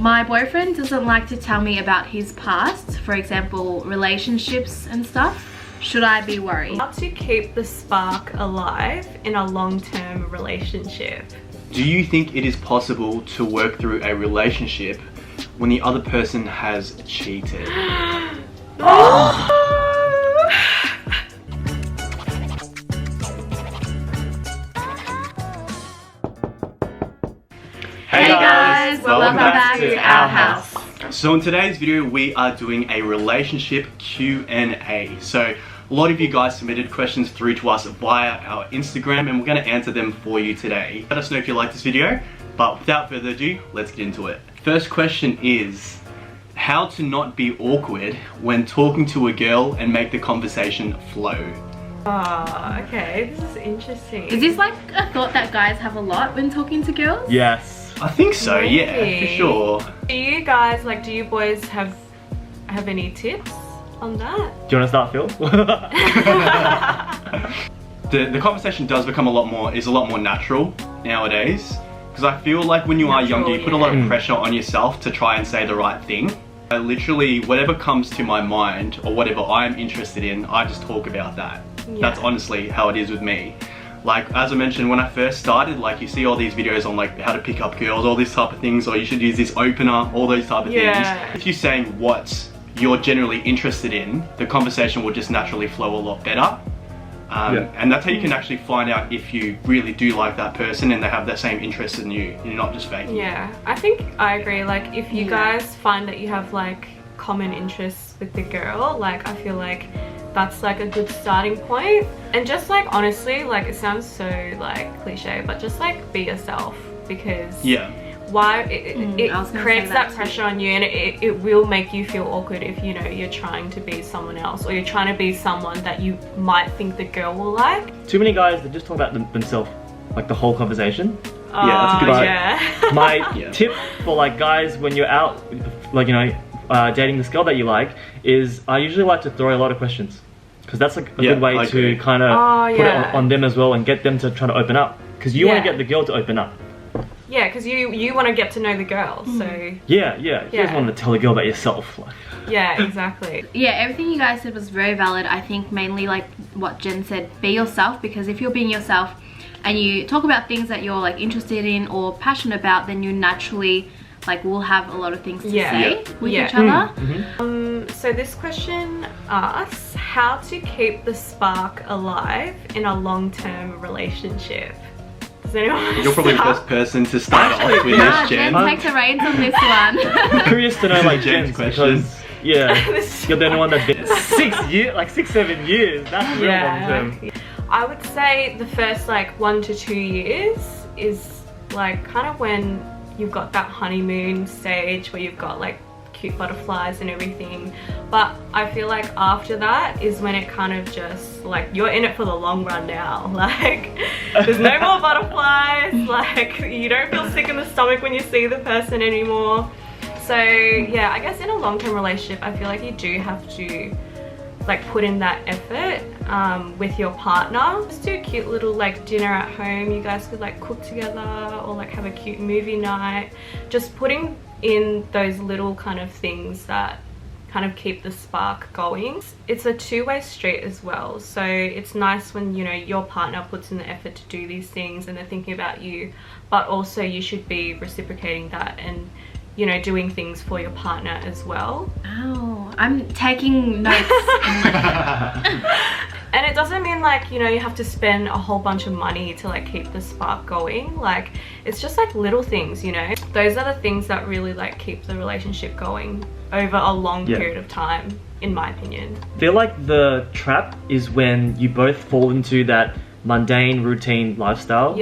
My boyfriend doesn't like to tell me about his past, for example, relationships and stuff. Should I be worried? How to keep the spark alive in a long-term relationship? Do you think it is possible to work through a relationship when the other person has cheated? Hey guys, welcome back to our house. So in today's video we are doing a relationship Q&A. So a lot of you guys submitted questions through to us via our Instagram and we're going to answer them for you today. Let us know if you like this video, but without further ado, let's get into it. First question is, how to not be awkward when talking to a girl and make the conversation flow? Oh, okay, this is interesting. Is this like a thought that guys have a lot when talking to girls? Yes. I think so, yeah, for sure. Do you guys, like, do you boys have any tips on that? Do you want to start, Phil? The conversation does become a lot more natural nowadays. Because I feel like when you are younger, you put a lot of pressure on yourself to try and say the right thing. Literally, whatever comes to my mind or whatever I'm interested in, I just talk about that. Yeah. That's honestly how it is with me. Like, as I mentioned, when I first started, like, you see all these videos on, like, how to pick up girls, all these type of things, or you should use this opener, all those type of things. If you're saying what you're generally interested in, the conversation will just naturally flow a lot better. And that's how you can actually find out if you really do like that person and they have the same interest in you. You're not just faking. Yeah, I think I agree. Like, if you guys find that you have, like, common interests with the girl, like, I feel like that's like a good starting point. And just like, honestly, like, it sounds so like cliche, but just like be yourself, because why it creates that pressure on you, and it will make you feel awkward if, you know, you're trying to be someone else or you're trying to be someone that you might think the girl will like. Too many guys that just talk about themselves like the whole conversation. That's a good My tip for like guys when you're out, like, you know, dating this girl that you like, is I usually like to throw a lot of questions, because that's like a good way to kind of put it on them as well and get them to try to open up, because you want to get the girl to open up. Yeah, because you want to get to know the girl, so you just want to tell the girl about yourself. Yeah, exactly. Yeah, everything you guys said was very valid. I think mainly like what Jen said, be yourself, because if you're being yourself and you talk about things that you're like interested in or passionate about, then you naturally like will have a lot of things to say with each other. So this question asks, how to keep the spark alive in a long-term relationship? Does anyone You're probably the best person to start off with this, Jen. Jen, take the reins on this one. I'm curious to know, like, Jen's questions. Because you're the only one that's been 6-7 years. That's real long term. I would say the first like 1 to 2 years is like kind of when you've got that honeymoon stage where you've got like cute butterflies and everything, but I feel like after that is when it kind of just like you're in it for the long run now. Like, there's no more butterflies, like you don't feel sick in the stomach when you see the person anymore. So yeah, I guess in a long-term relationship I feel like you do have to like put in that effort with your partner. Just do a cute little like dinner at home. You guys could like cook together or like have a cute movie night. Just putting in those little kind of things that kind of keep the spark going. It's a two-way street as well, so it's nice when, you know, your partner puts in the effort to do these things and they're thinking about you, but also you should be reciprocating that and, you know, doing things for your partner as well. Oh, I'm taking notes. And it doesn't mean like, you know, you have to spend a whole bunch of money to like keep the spark going. Like, it's just like little things, you know. Those are the things that really like keep the relationship going over a long period of time, in my opinion. I feel like the trap is when you both fall into that mundane routine lifestyle.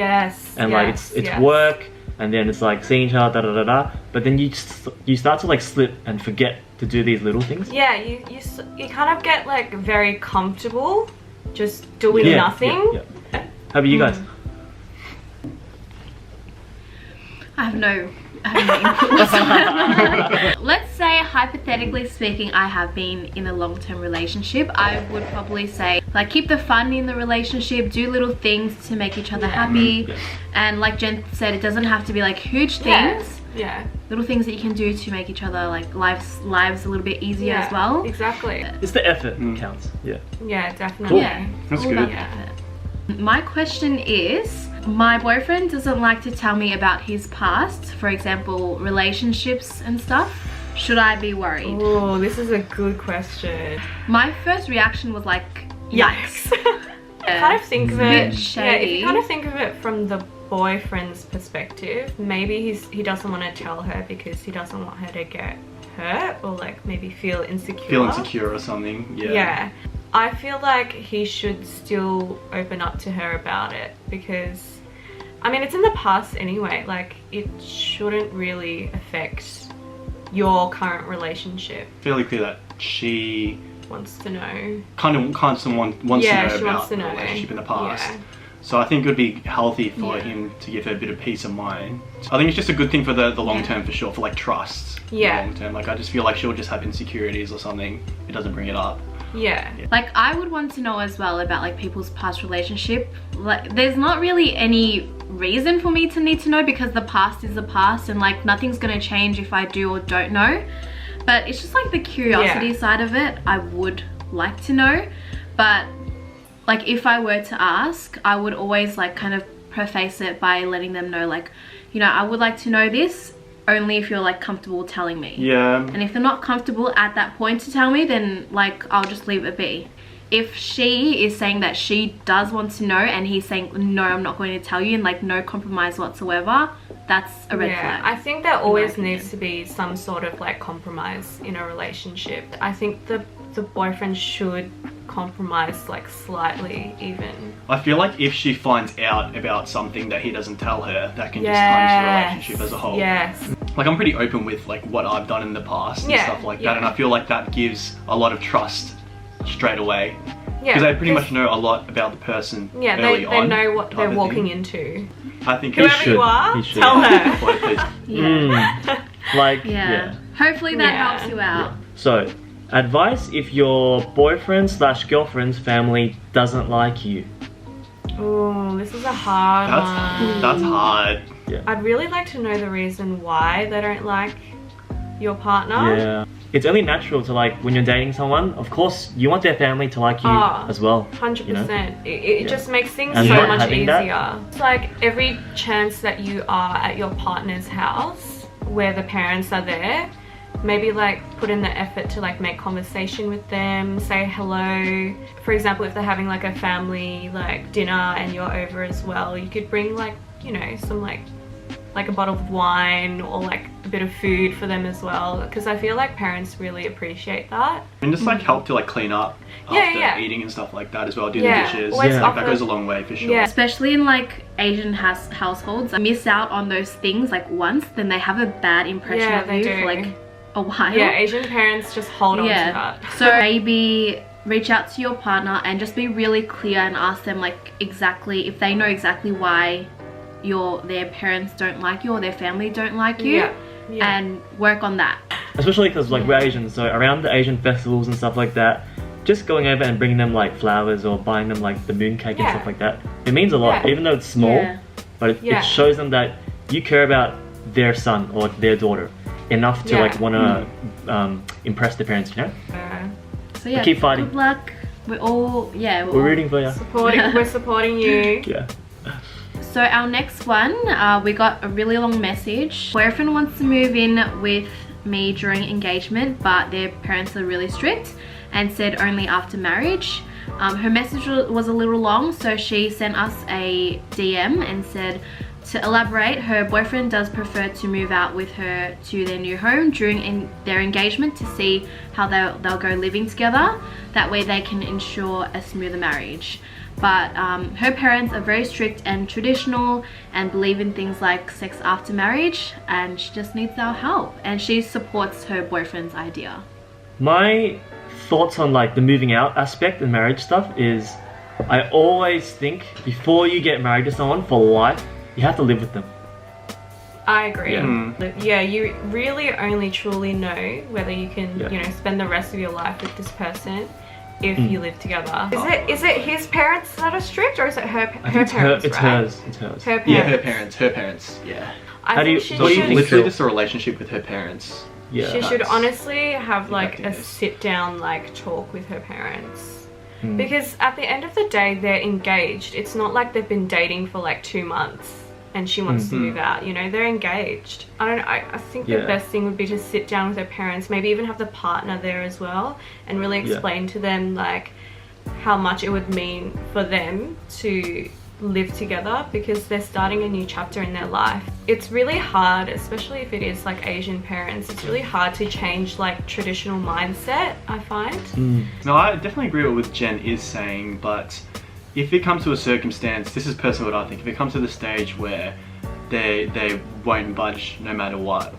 And like it's work, and then it's like seeing each other, but then you start to like slip and forget to do these little things. Yeah, you kind of get like very comfortable just doing nothing. How about you guys? I have no input whatsoever. Let's say, hypothetically speaking, I have been in a long-term relationship. I would probably say, like, keep the fun in the relationship, do little things to make each other happy. And like Jen said, it doesn't have to be like huge things. little things that you can do to make each other like lives a little bit easier as well. Exactly. It's the effort counts. Yeah, definitely. Cool. Yeah, That's all good. about the effort. My question is, my boyfriend doesn't like to tell me about his past, for example, relationships and stuff. Should I be worried? Oh, this is a good question. My first reaction was like, yikes. Kind of think of Bit it. shady. Yeah, if you kind of think of it from the boyfriend's perspective, maybe he doesn't want to tell her because he doesn't want her to get hurt or like maybe feel insecure. Feel insecure or something. Yeah. I feel like he should still open up to her about it because, I mean, it's in the past anyway. Like, it shouldn't really affect your current relationship. Fairly clear that she Wants to know. kind of wants to know She about wants to the know. relationship in the past. Yeah. So I think it would be healthy for him to give her a bit of peace of mind. I think it's just a good thing for the long term for sure, for like trust. Yeah. Long term. Like I just feel like she'll just have insecurities or something. It doesn't bring it up. Yeah. Like, I would want to know as well about like people's past relationship. Like, there's not really any reason for me to need to know because the past is the past and like nothing's gonna change if I do or don't know. But it's just like the curiosity side of it. I would like to know, but like if I were to ask, I would always like kind of preface it by letting them know, like, you know, I would like to know this only if you're like comfortable telling me. Yeah. And if they're not comfortable at that point to tell me, then like I'll just leave it be. If she is saying that she does want to know and he's saying no, I'm not going to tell you, and like no compromise whatsoever, that's a red flag. I think there always needs to be some sort of like compromise in a relationship. I think the boyfriend should compromise like slightly even. I feel like if she finds out about something that he doesn't tell her, that can just tarnish the relationship as a whole. Yes. Like I'm pretty open with like what I've done in the past and stuff like that, and I feel like that gives a lot of trust straight away. Because they pretty much know a lot about the person early on. They know what they're walking into. I think Whoever you are, tell her. Like, Hopefully that helps you out. So, advice if your boyfriend/girlfriend's family doesn't like you. Oh, this is a hard one. That's hard. Yeah. I'd really like to know the reason why they don't like your partner. Yeah. It's only natural to like, when you're dating someone, of course, you want their family to like you as well. 100%. You know? It just makes things And so not much having easier. that? It's like every chance that you are at your partner's house where the parents are there, maybe like put in the effort to like make conversation with them, say hello. For example, if they're having like a family like dinner and you're over as well, you could bring like, you know, some like a bottle of wine or like a bit of food for them as well, because I feel like parents really appreciate that. And just like help to like clean up after eating and stuff like that as well, do the dishes. Like, that goes a long way for sure. Especially in like Asian households, miss out on those things like once, then they have a bad impression of you for like a while. Yeah, Asian parents just hold on to that. So maybe reach out to your partner and just be really clear and ask them like exactly, if they know exactly why their parents don't like you or their family don't like you, and work on that. Especially because like we're Asian, so around the Asian festivals and stuff like that, just going over and bringing them like flowers or buying them like the moon cake and stuff like that, it means a lot, even though it's small, but it shows them that you care about their son or their daughter enough to like want to impress the parents, you know? So yeah, keep fighting. Good luck. We're all, we're rooting for you. We're supporting you. Yeah. So our next one, we got a really long message. Boyfriend wants to move in with me during engagement, but their parents are really strict and said only after marriage. Her message was a little long, so she sent us a DM and said, to elaborate, her boyfriend does prefer to move out with her to their new home during their engagement to see how they'll go living together. That way they can ensure a smoother marriage. But her parents are very strict and traditional and believe in things like sex after marriage, and she just needs our help, and she supports her boyfriend's idea. My thoughts on like the moving out aspect and marriage stuff is, I always think before you get married to someone for life, you have to live with them. I agree. Yeah, you really only truly know whether you can, you know, spend the rest of your life with this person if you live together. Is it his parents that are strict, or is it her parents? It's hers. Her parents. Yeah, her parents. Yeah. I think So literally just a relationship with her parents. Yeah. She should honestly have like a sit down like talk with her parents. Because at the end of the day, they're engaged. It's not like they've been dating for like 2 months and she wants to move out, you know, they're engaged. I think the best thing would be to sit down with her parents, maybe even have the partner there as well, and really explain to them like how much it would mean for them to live together, because they're starting a new chapter in their life. It's really hard, especially if it is like Asian parents, it's really hard to change like traditional mindset, I find. No, I definitely agree with what Jen is saying, but if it comes to a circumstance, this is personally what I think, if it comes to the stage where they won't budge no matter what,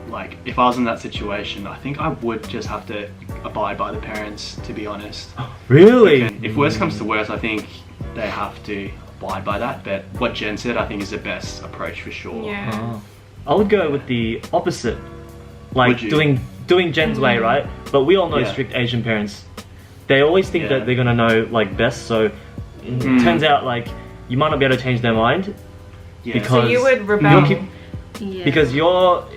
like if I was in that situation, I think I would just have to abide by the parents, to be honest. Really? If worse comes to worse, I think they have to abide by that, but what Jen said I think is the best approach for sure. Yeah. I would go with the opposite, like doing Jen's way, right? But we all know strict Asian parents, they always think that they're gonna know like best, so it turns out like you might not be able to change their mind because so you would rebel. Because you're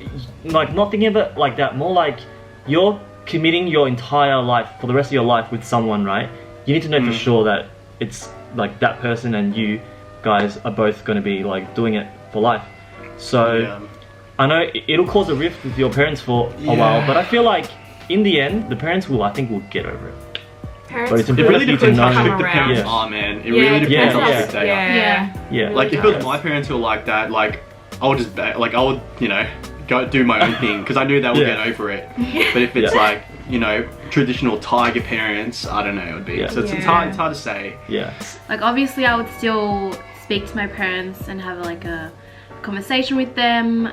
like not thinking of it like that, more like you're committing your entire life for the rest of your life with someone, right? You need to know for sure that it's like that person and you guys are both going to be like doing it for life. So I know it'll cause a rift with your parents for a while, but I feel like in the end the parents will, I think, will get over it. But it's it really depends how strict the parents are, man. It really depends how strict they are. Like if it was my parents who were like that, like I would just I would, you know, go do my own thing because I knew they would get over it. But if it's like, you know, traditional tiger parents, I don't know, it would be. So it's hard to say. Like obviously I would still speak to my parents and have like a conversation with them,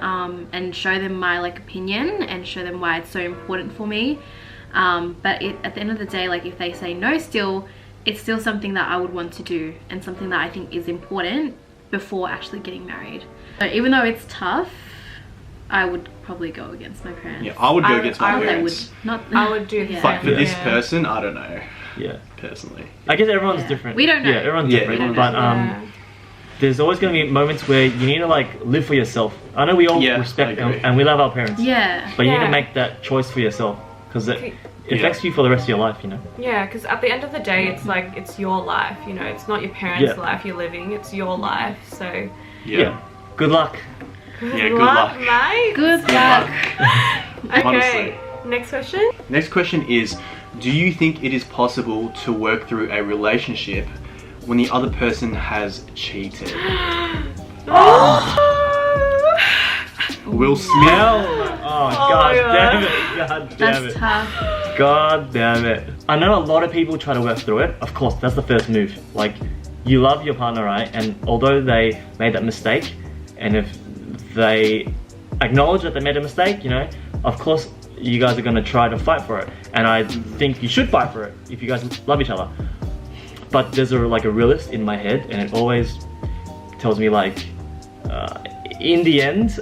and show them my like opinion and show them why it's so important for me. But at the end of the day, like if they say no still, it's still something that I would want to do and something that I think is important before actually getting married. So even though it's tough, I would probably go against my parents. Yeah, I would go against my parents. I would do the same. But for this person, I don't know. Personally. I guess everyone's different. We don't know. Yeah, everyone's different. But there's always going to be moments where you need to like live for yourself. I know we all respect and we love our parents. But you need to make that choice for yourself because it affects you for the rest of your life, you know? Yeah, because at the end of the day, it's like, it's your life, you know? It's not your parents' life you're living, it's your life, so... Good luck. Good luck, mate. Good luck. Okay, next question. Next question is, do you think it is possible to work through a relationship when the other person has cheated? Will Smith. God damn it. That's tough. God damn it. I know a lot of people try to work through it. Of course, that's the first move. Like, you love your partner, right? And although they made that mistake, and if they acknowledge that they made a mistake, you know, of course you guys are going to try to fight for it. And I think you should fight for it if you guys love each other. But there's a realist in my head, and it always tells me like, in the end,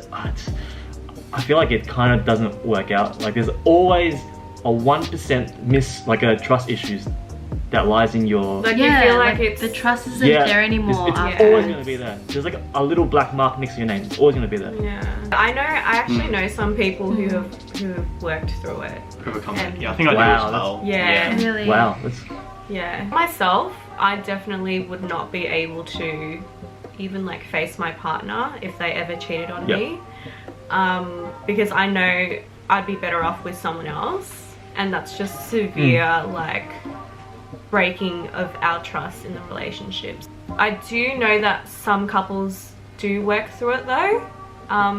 I feel like it kind of doesn't work out. Like there's always a 1% like a trust issues that lies in your... Like you feel like it's... The trust isn't there anymore. It's always going to be there. There's like a little black mark next to your name. It's always going to be there. I actually know some people who have worked through it. Yeah, I think I do as well. Really? Wow. Myself, I definitely would not be able to even like face my partner if they ever cheated on me. Because I know I'd be better off with someone else, and that's just severe like breaking of our trust in the relationships. I do know that some couples do work through it though,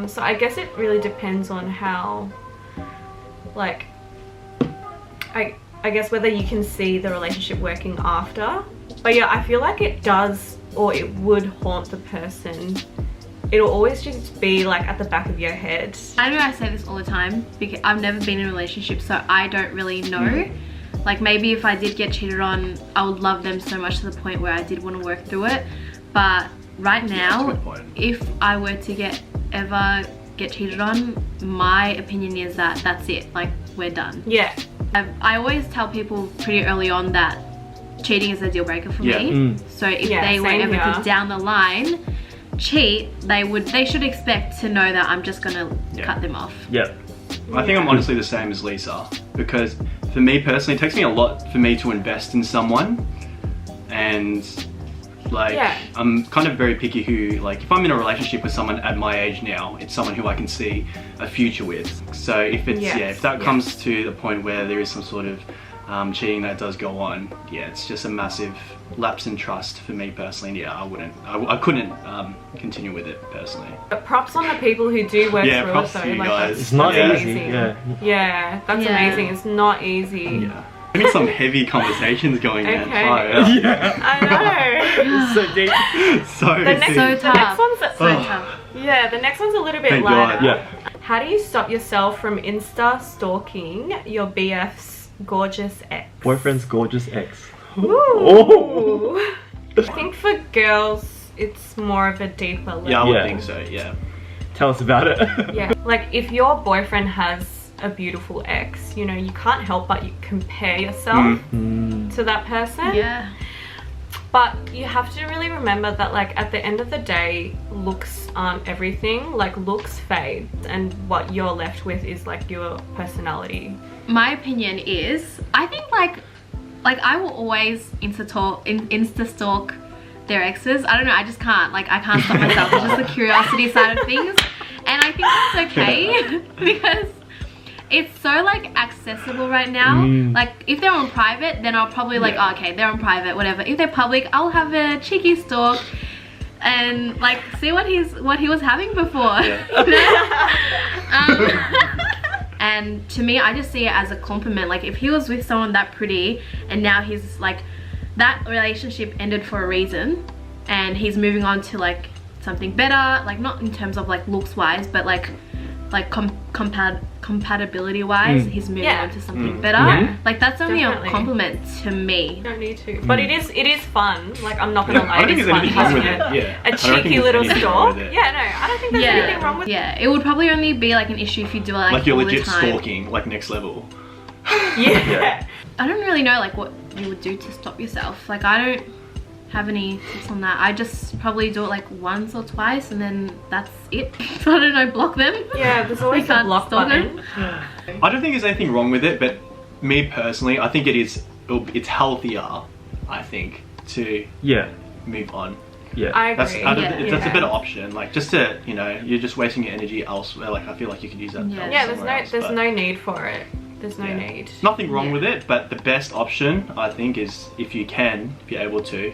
so I guess it really depends on how, like, I guess whether you can see the relationship working after. But yeah, I feel like it does, or it would haunt the person. It'll always just be like at the back of your head. I know I say this all the time because I've never been in a relationship, so I don't really know. Like maybe if I did get cheated on, I would love them so much to the point where I did want to work through it. But right now, if I were to ever get cheated on, my opinion is that that's it. Like we're done. Yeah. I always tell people pretty early on that cheating is a deal breaker for me. So if they were ever to down the line cheat, they should expect to know that I'm just gonna cut them off. Yep. I think I'm honestly the same as Lisa, because for me personally, it takes me a lot for me to invest in someone, and like I'm kind of very picky who, like, if I'm in a relationship with someone at my age now, it's someone who I can see a future with. So if it's if that comes to the point where there is some sort of cheating that does go on, it's just a massive lapse in trust for me personally. I couldn't continue with it personally. But props on the people who do work through props it though. to you like, guys. It's not easy. Yeah, that's amazing. It's not easy. I need some heavy conversations going on. I know. So deep. So tough. The next one's a little bit lighter. How do you stop yourself from Insta stalking your BF's gorgeous ex? Boyfriend's gorgeous ex. Ooh. I think for girls, it's more of a deeper level. Yeah, I would think so, Tell us about it. Like if your boyfriend has a beautiful ex, you know, you can't help but you compare yourself to that person. Yeah. But you have to really remember that, like, at the end of the day, looks aren't everything. Like, looks fade, and what you're left with is like your personality. My opinion is, I think like I will always insta stalk their exes. I don't know, I just can't. Like, I can't stop myself. It's just the curiosity side of things, and I think that's okay because it's so like accessible right now. Like if they're on private, then I'll probably like, oh, okay, they're on private, whatever. If they're public, I'll have a cheeky stalk and like see what he was having before. And to me, I just see it as a compliment. Like if he was with someone that pretty and now he's like, that relationship ended for a reason and he's moving on to like something better, like not in terms of like looks wise, but like compatibility wise, he's moving on to something better. Like that's only a compliment to me. You don't need to, but it is fun. Like I'm not gonna lie, I don't think there's anything wrong with it. A cheeky little stalk. No, I don't think there's anything wrong with it. Yeah, it would probably only be like an issue if you do it like you're all legit the time. stalking, like next level. I don't really know like what you would do to stop yourself. Like I don't have any tips on that. I just probably do it like once or twice and then that's it. So I don't know, block them. Yeah, there's always a block button. I don't think there's anything wrong with it, but me personally, I think it's healthier, I think, to move on. I agree. That's a better option. Like just to, you know, you're just wasting your energy elsewhere. Like I feel like you could use that. There's no need for it. There's no need. Nothing wrong with it, but the best option I think is if you're able to,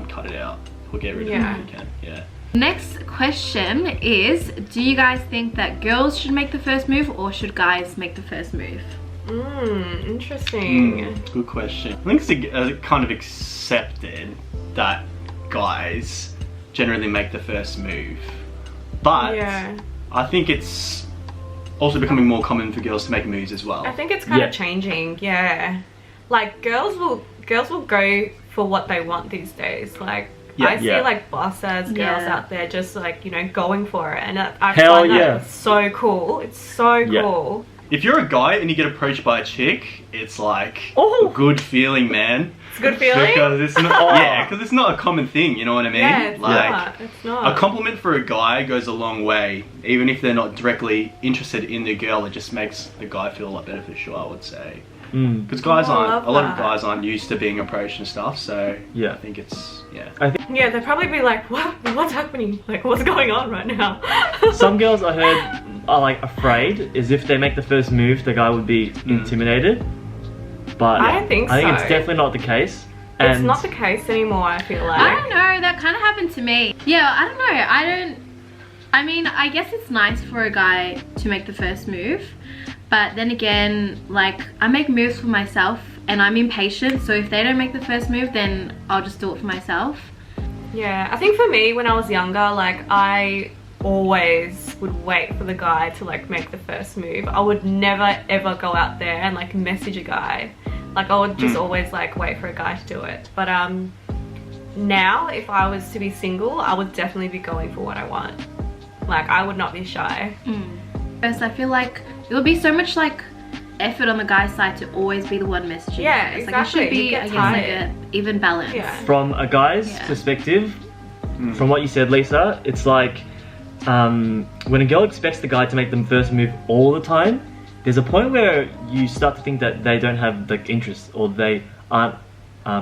cut it out or get rid of it if you can. Next question is, do you guys think that girls should make the first move or should guys make the first move? Interesting. Good question. I think it's kind of accepted that guys generally make the first move, but I think it's also becoming more common for girls to make moves as well. I think it's kind of changing. Like girls will go for what they want these days. Like I see like boss ass girls out there just like, you know, going for it, and I find that so cool. It's so cool. If you're a guy and you get approached by a chick, it's like a good feeling, man. It's a good feeling? Because it's not, because it's not a common thing, you know what I mean? Yeah, it's not. A compliment for a guy goes a long way. Even if they're not directly interested in the girl, it just makes the guy feel a lot better for sure, I would say. Because a lot of guys aren't used to being approached and stuff, so I think it's, they'd probably be like, what's happening? Like, what's going on right now? Some girls I heard are like afraid, is if they make the first move, the guy would be intimidated. But I don't think so. I think it's definitely not the case. And it's not the case anymore, I feel like. I don't know, that kind of happened to me. Yeah, I don't know, I mean, I guess it's nice for a guy to make the first move, but then again, like, I make moves for myself and I'm impatient, so if they don't make the first move, then I'll just do it for myself. Yeah, I think for me, when I was younger, like, I always would wait for the guy to like make the first move. I would never ever go out there and like message a guy. Like I would just always like wait for a guy to do it. But now if I was to be single, I would definitely be going for what I want. Like I would not be shy. First, I feel like it would be so much like effort on the guy's side to always be the one messaging. Yeah, first. exactly. Like it should be, I guess, like an even balance. From a guy's perspective, from what you said, Lisa, it's like when a girl expects the guy to make them first move all the time, there's a point where you start to think that they don't have the interest or they aren't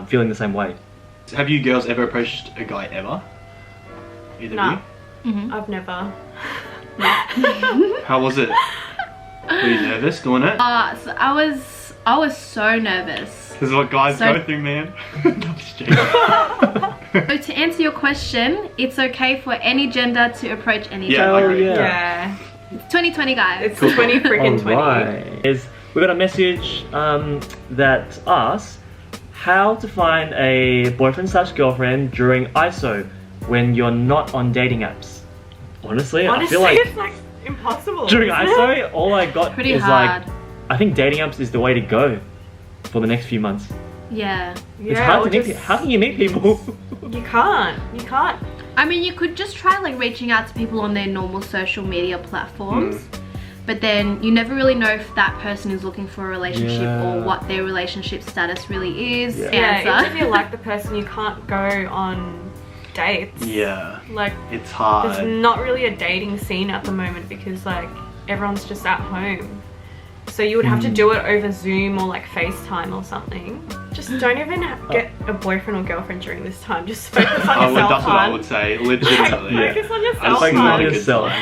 feeling the same way. Have you girls ever approached a guy ever? Either of you? I've never. How was it? Were you nervous doing it? So I was so nervous. This is what guys go through, man. I'm just joking. So to answer your question, it's okay for any gender to approach any gender. I agree. Yeah. It's 2020, guys. It's 20 freaking 20. Right. We got a message that asks how to find a boyfriend/girlfriend during ISO when you're not on dating apps. Honestly, I feel like it's like impossible. During ISO, all I got Pretty is hard. like, I think dating apps is the way to go for the next few months. Yeah. It's hard to meet. How can you meet people? You can't. I mean, you could just try like reaching out to people on their normal social media platforms, but then you never really know if that person is looking for a relationship or what their relationship status really is. Yeah, even if you like the person, you can't go on dates. Yeah. Like, it's hard. There's not really a dating scene at the moment because like everyone's just at home. So you would have to do it over Zoom or like FaceTime or something. Just don't even get a boyfriend or girlfriend during this time. Just focus on yourself. That's what I would say, legitimately. Focus on yourself. Focus on yourself.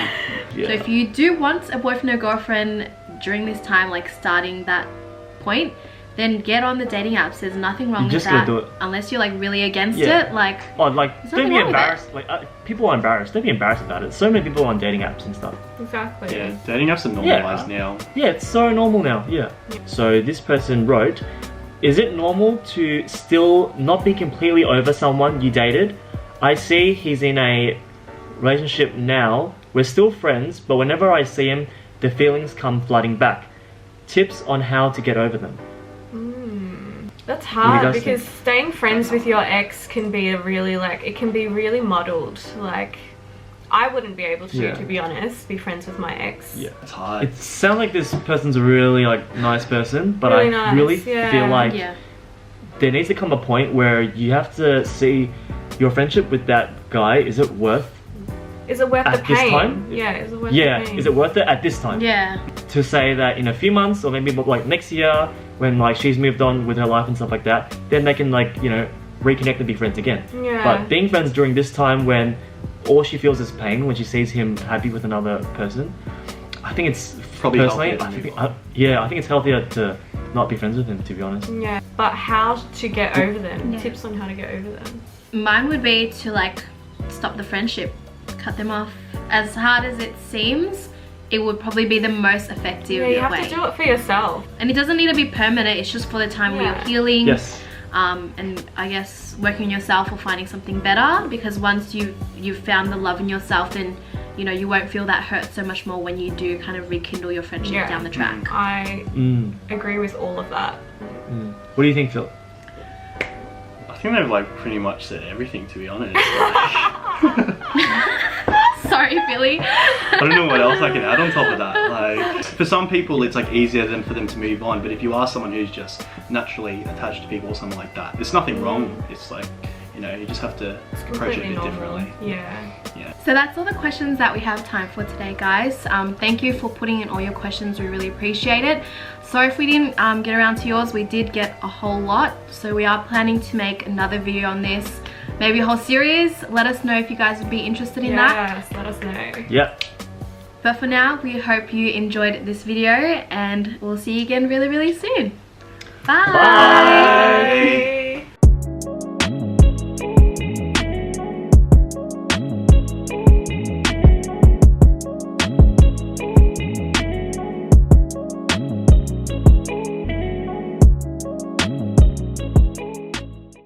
So if you do want a boyfriend or girlfriend during this time, like starting that point, then get on the dating apps. There's nothing wrong with that. Do it. Unless you're like really against it, like. Oh, like don't be embarrassed. Like people are embarrassed. Don't be embarrassed about it. So many people are on dating apps and stuff. Exactly. Yeah, dating apps are normalized now. Yeah, it's so normal now. Yeah. So this person wrote, is it normal to still not be completely over someone you dated? I see he's in a relationship now. We're still friends, but whenever I see him, the feelings come flooding back. Tips on how to get over them. That's hard because staying friends with your ex can be a really it can be really muddled. Like, I wouldn't be able to be honest, be friends with my ex. Yeah, it's hard. It sounds like this person's a really nice person, but really I really feel like there needs to come a point where you have to see your friendship with that guy. Is it worth the pain? This time? Yeah, is it worth the pain? Is it worth it at this time? Yeah. To say that in a few months or maybe like next year when like she's moved on with her life and stuff like that, then they can like, you know, reconnect and be friends again. Yeah. But being friends during this time when all she feels is pain when she sees him happy with another person, I think it's probably personally, I think it's healthier to not be friends with him, to be honest. Yeah. But how to get over them? Tips on how to get over them. Mine would be to like stop the friendship, cut them off. As hard as it seems, it would probably be the most effective way. Yeah, you have to do it for yourself. And it doesn't need to be permanent, it's just for the time where you're healing. Yes. And I guess working on yourself or finding something better, because once you've found the love in yourself, then you know you won't feel that hurt so much more when you do kind of rekindle your friendship down the track. I agree with all of that. What do you think, Phil? I think they've like pretty much said everything, to be honest. Sorry, Billy. I don't know what else I can add on top of that. Like, for some people it's like easier than for them to move on, but if you are someone who's just naturally attached to people or something like that, there's nothing wrong. It's like, you know, you just have to approach it a bit differently. Yeah. So that's all the questions that we have time for today, guys. Thank you for putting in all your questions. We really appreciate it. Sorry if we didn't get around to yours. We did get a whole lot, so we are planning to make another video on this, maybe a whole series. Let us know if you guys would be interested in that. Yes, let us know. Yep. But for now, we hope you enjoyed this video, and we'll see you again really, really soon. Bye. Bye.